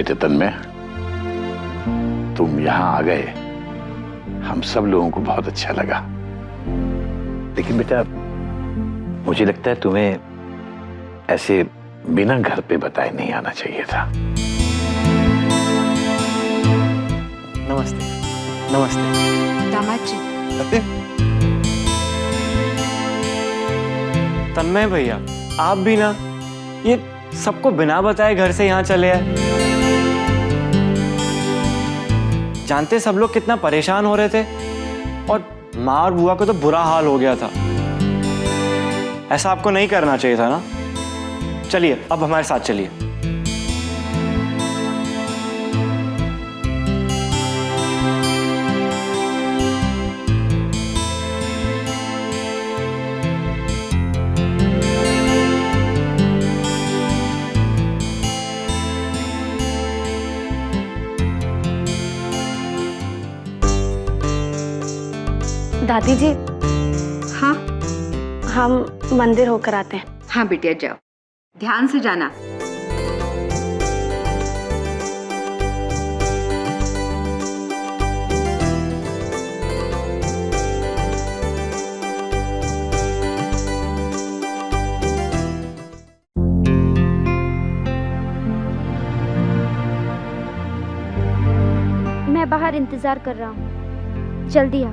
बेटे तन्मय, तुम यहां आ गए, हम सब लोगों को बहुत अच्छा लगा। लेकिन बेटा, मुझे लगता है तुम्हें ऐसे बिना घर पे बताए नहीं आना चाहिए था। नमस्ते। नमस्ते दामाद जी। तन्मय भैया, आप भी ना ये सबको बिना बताए घर से यहाँ चले आए। जानते सब लोग कितना परेशान हो रहे थे, और माँ और बुआ को तो बुरा हाल हो गया था। ऐसा आपको नहीं करना चाहिए था ना। चलिए अब हमारे साथ चलिए। दादी जी, हाँ हम मंदिर होकर आते हैं। हाँ बिटिया, जाओ, ध्यान से जाना। मैं बाहर इंतजार कर रहा हूँ, जल्दी आ।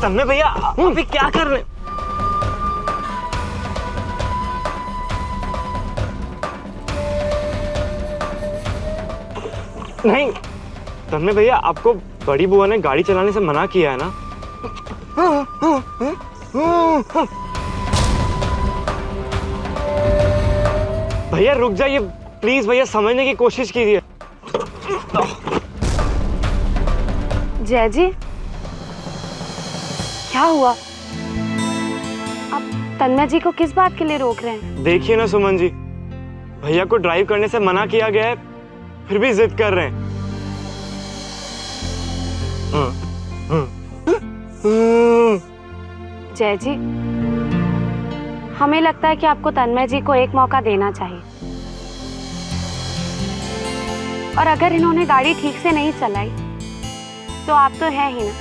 तन्मय भैया, अभी क्या कर रहे? नहीं तन्मय भैया, आपको बड़ी बुआ ने गाड़ी चलाने से मना किया है ना। भैया रुक जाइए प्लीज, भैया समझने की कोशिश कीजिए। जय जी, क्या हुआ? आप तन्मय जी को किस बात के लिए रोक रहे हैं? देखिए ना सुमन जी, भैया को ड्राइव करने से मना किया गया है, फिर भी जिद कर रहे हैं। जय जी, हमें लगता है कि आपको तन्मय जी को एक मौका देना चाहिए। और अगर इन्होंने गाड़ी ठीक से नहीं चलाई तो आप तो हैं ही ना।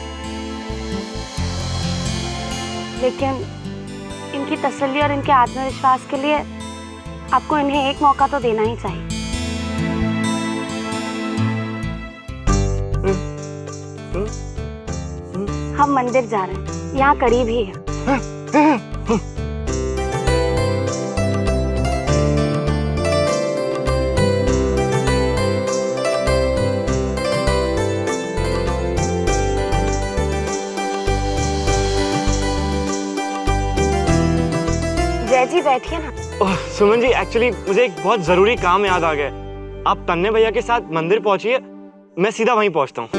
लेकिन इनकी तसल्ली और इनके आत्मविश्वास के लिए आपको इन्हें एक मौका तो देना ही चाहिए। हम मंदिर जा रहे हैं, यहाँ करीब ही है। जय जी बैठिए ना। ओह, सुमन जी, एक्चुअली मुझे एक बहुत जरूरी काम याद आ गया। आप तन्मय भैया के साथ मंदिर पहुंचिए, मैं सीधा वहीं पहुंचता हूँ।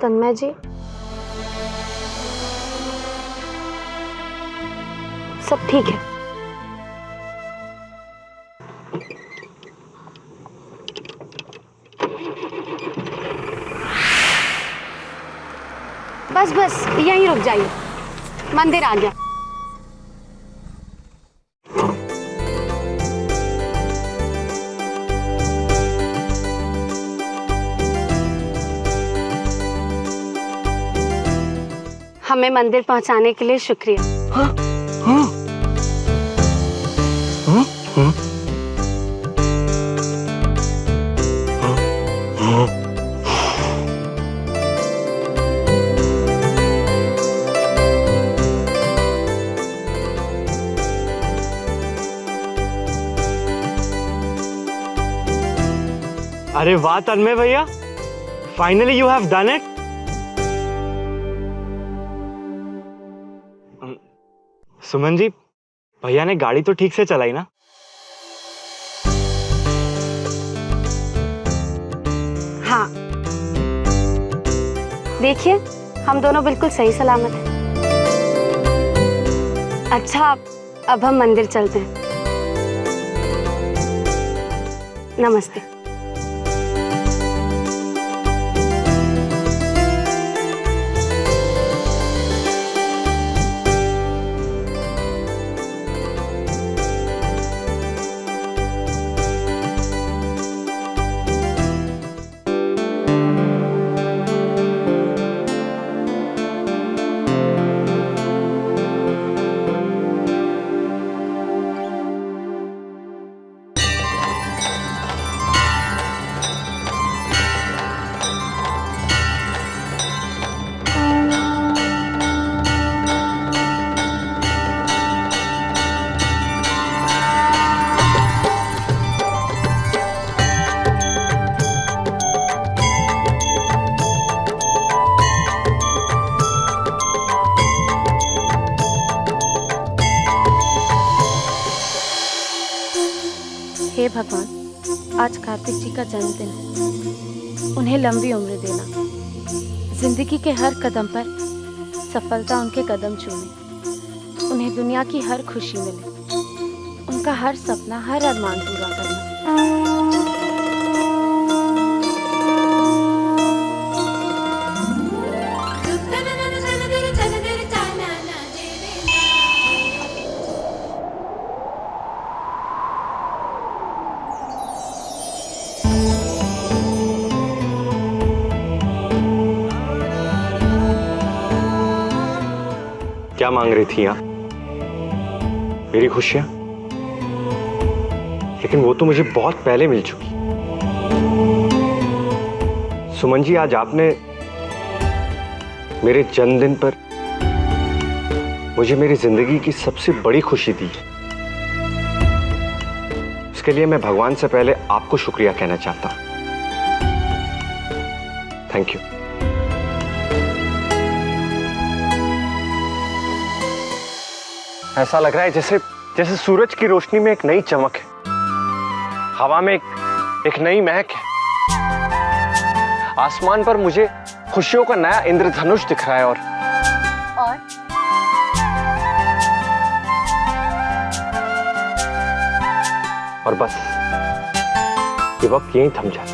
तन्मय जी, सब ठीक है। बस बस यहीं रुक जाइए, मंदिर आ गया। हमें मंदिर पहुंचाने के लिए शुक्रिया। हाँ, हाँ, हाँ, हाँ, हाँ, हाँ। अरे वाह तन्मय भैया, finally you have done it. Suman ji, भैया ने गाड़ी तो ठीक से चलाई ना? हाँ, देखिए हम दोनों बिल्कुल सही सलामत हैं। अच्छा, अब हम मंदिर चलते हैं। नमस्ते। हे भगवान, आज कार्तिक जी का जन्मदिन है। उन्हें लंबी उम्र देना, जिंदगी के हर कदम पर सफलता उनके कदम चूमे, उन्हें दुनिया की हर खुशी मिले, उनका हर सपना, हर अरमान पूरा करना। क्या मांग रही थी आप? मेरी खुशियां? लेकिन वो तो मुझे बहुत पहले मिल चुकी। सुमन जी, आज आपने मेरे जन्मदिन पर मुझे मेरी जिंदगी की सबसे बड़ी खुशी दी। इसके लिए मैं भगवान से पहले आपको शुक्रिया कहना चाहता हूं। Thank you. ऐसा लग रहा है जैसे सूरज की रोशनी में एक नई चमक है, हवा में एक नई महक है, आसमान पर मुझे खुशियों का नया इंद्रधनुष दिख रहा है और बस ये वक्त यहीं थम जाए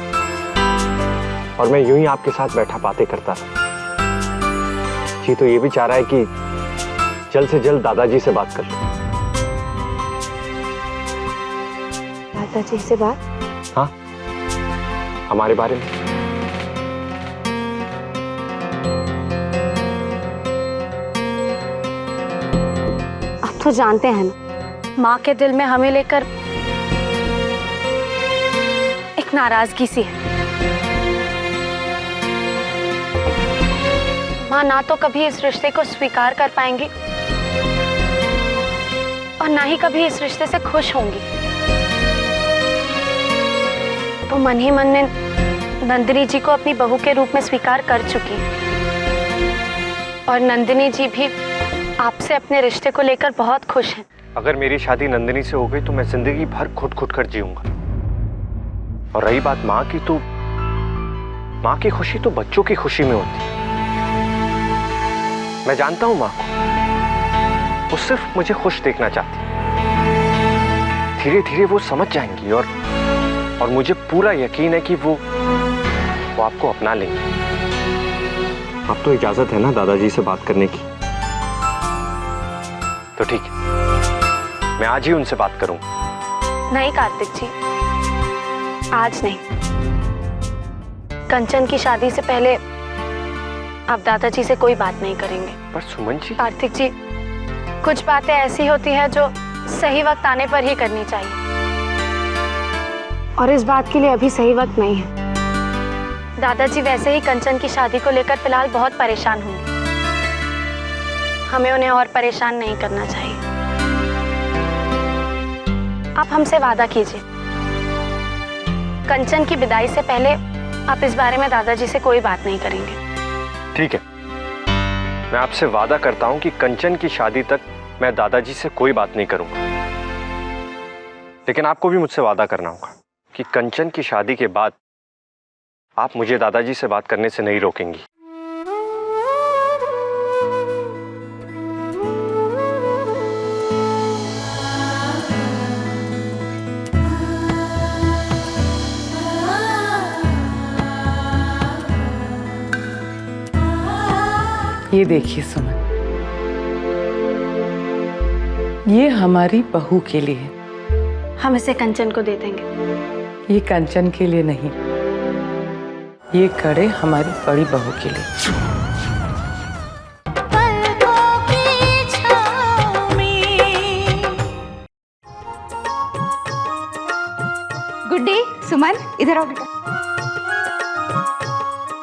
और मैं यूं ही आपके साथ बैठा बातें करता रहा। जी तो ये भी चाह रहा है कि जल्द से जल्द दादाजी से बात कर लो। दादाजी से बात? हाँ, हमारे बारे में। आप तो जानते हैं ना, माँ के दिल में हमें लेकर एक नाराजगी सी है। माँ ना तो कभी इस रिश्ते को स्वीकार कर पाएंगी और ना ही कभी इस रिश्ते से खुश होंगी। वो मन ही मन में नंदिनी जी को अपनी बहू के रूप में स्वीकार कर चुकी और नंदिनी जी भी आपसे अपने रिश्ते को लेकर बहुत खुश हैं। अगर मेरी शादी नंदिनी से हो गई तो मैं जिंदगी भर खुद कर जीऊंगा। और रही बात माँ की, तो माँ की खुशी तो बच्चों की खुशी में होती है। मैं जानता हूं माँ को, वो सिर्फ मुझे खुश देखना चाहती है। धीरे धीरे वो समझ जाएंगी और मुझे पूरा यकीन है कि वो आपको अपना लेंगी। अब तो इजाजत है ना दादाजी से बात करने की? तो ठीक है, मैं आज ही उनसे बात करूंगा। नहीं कार्तिक जी, आज नहीं। कंचन की शादी से पहले आप दादाजी से कोई बात नहीं करेंगे। पर सुमन जी। कार्तिक जी, कुछ बातें ऐसी होती हैं जो सही वक्त आने पर ही करनी चाहिए, और इस बात के लिए अभी सही वक्त नहीं है। दादाजी वैसे ही कंचन की शादी को लेकर फिलहाल बहुत परेशान होंगे। हमें उन्हें और परेशान नहीं करना चाहिए। आप हमसे वादा कीजिए, कंचन की विदाई से पहले आप इस बारे में दादाजी से कोई बात नहीं करेंगे। ठीक है, मैं आपसे वादा करता हूं कि कंचन की शादी तक मैं दादाजी से कोई बात नहीं करूंगा। लेकिन आपको भी मुझसे वादा करना होगा कि कंचन की शादी के बाद आप मुझे दादाजी से बात करने से नहीं रोकेंगी। ये देखिए सुमन, ये हमारी बहू के लिए है। हम इसे कंचन को दे देंगे। ये कंचन के लिए नहीं, ये कड़े हमारी बड़ी बहू के लिए। गुड्डी, सुमन, इधर आओ बेटा।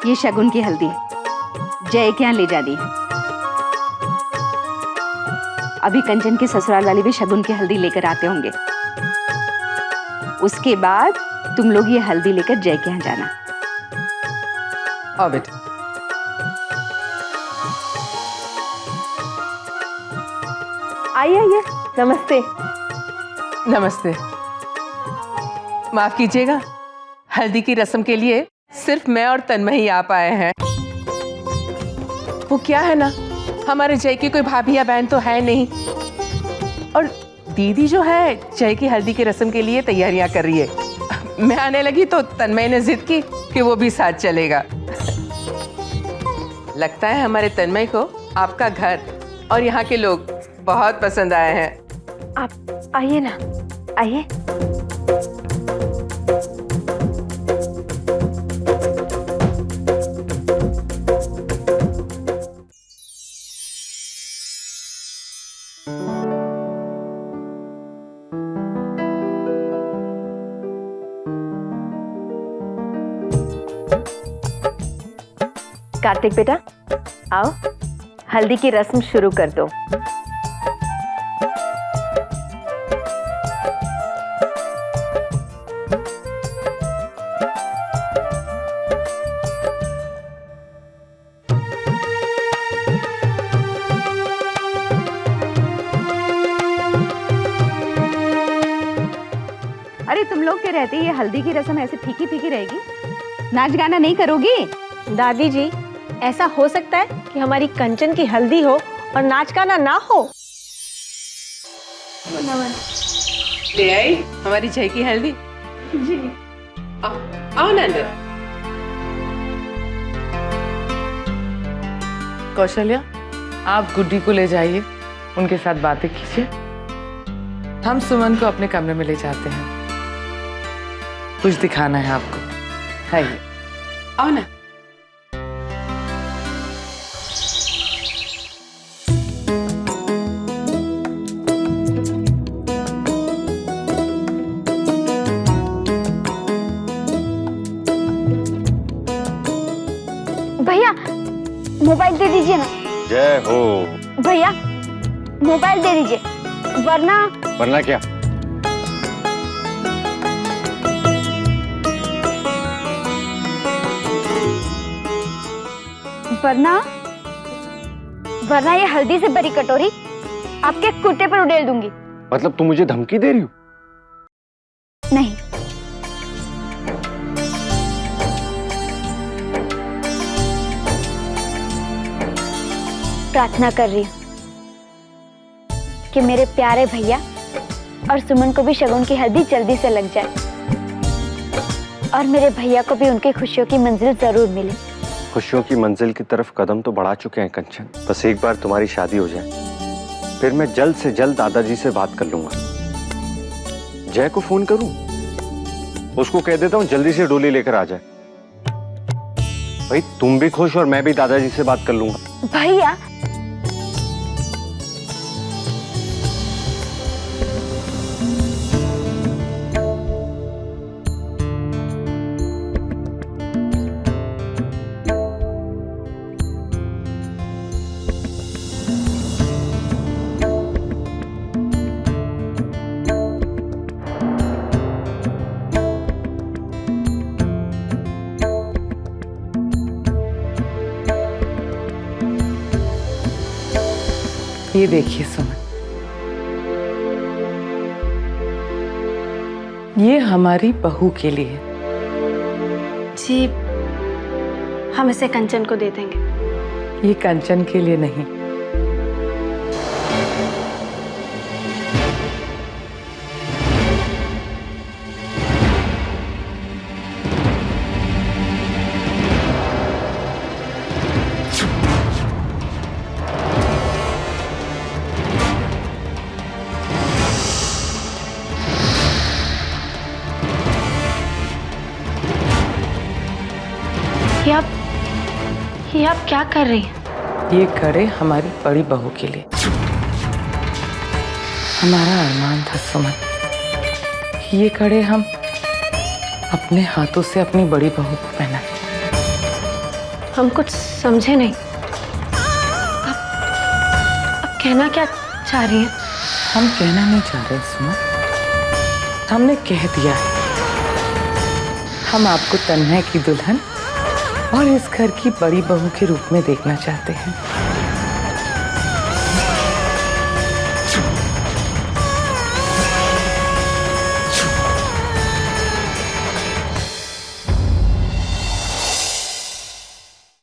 ये शगुन की हल्दी है, जय के यहाँ ले जानी है। अभी कंचन के ससुराल वाले भी शगुन की हल्दी लेकर आते होंगे। उसके बाद तुम लोग ये हल्दी लेकर जय के यहाँ जाना। आओ बेटा। आइए आइए, नमस्ते। नमस्ते। माफ कीजिएगा, हल्दी की रस्म के लिए सिर्फ मैं और तन्मय ही आ पाए हैं। वो क्या है ना, हमारे जय की कोई भाभी या बहन तो है नहीं, और दीदी जो है जय की हल्दी की रस्म के लिए तैयारियां कर रही है। मैं आने लगी तो तन्मय ने जिद की कि वो भी साथ चलेगा। लगता है हमारे तन्मय को आपका घर और यहाँ के लोग बहुत पसंद आए हैं। आप आइए ना, आइए। कार्तिक बेटा, आओ, हल्दी की रस्म शुरू कर दो। अरे तुम लोग के रहते ये हल्दी की रस्म ऐसे फीकी फीकी रहेगी? नाच गाना नहीं करोगी? दादी जी, ऐसा हो सकता है कि हमारी कंचन की हल्दी हो और नाच गाना ना हो? ले आई हमारी जय की हल्दी? जी। आओ ना अंदर। कौशल्या, आप गुड्डी को ले जाइए, उनके साथ बातें कीजिए। हम सुमन को अपने कमरे में ले जाते हैं, कुछ दिखाना है आपको। आइए, आओ ना। भैया मोबाइल दे दीजिए ना। जय हो। भैया मोबाइल दे दीजिए, वरना क्या? वरना ये हल्दी से भरी कटोरी आपके कुर्ते पर उड़ेल दूंगी। मतलब तुम मुझे धमकी दे रही हो? नहीं, प्रार्थना कर रही हूँ कि मेरे प्यारे भैया और सुमन को भी शगुन की हल्दी जल्दी से लग जाए और मेरे भैया को भी उनकी खुशियों की मंजिल जरूर मिले। खुशियों की मंजिल की तरफ कदम तो बढ़ा चुके हैं कंचन, बस एक बार तुम्हारी शादी हो जाए फिर मैं जल्द से जल्द दादाजी से बात कर लूंगा। जय को फोन करूं, उसको कह देता हूं जल्दी से डोली लेकर आ जाए। भाई तुम भी खुश और मैं भी दादाजी से बात कर लूंगा। भैया ये देखिए सुमन, ये हमारी बहू के लिए। जी, हम इसे कंचन को दे देंगे। ये कंचन के लिए नहीं, ये आप क्या कर रही हैं? ये कड़े हमारी बड़ी बहू के लिए। हमारा अरमान था सुमन, ये कड़े हम अपने हाथों से अपनी बड़ी बहू को पहनाएं। हम कुछ समझे नहीं। आप कहना क्या चाह रही हैं? हम कहना नहीं चाह रहे सुमन, हमने कह दिया है। हम आपको तन्हा की दुल्हन और इस घर की बड़ी बहू के रूप में देखना चाहते हैं।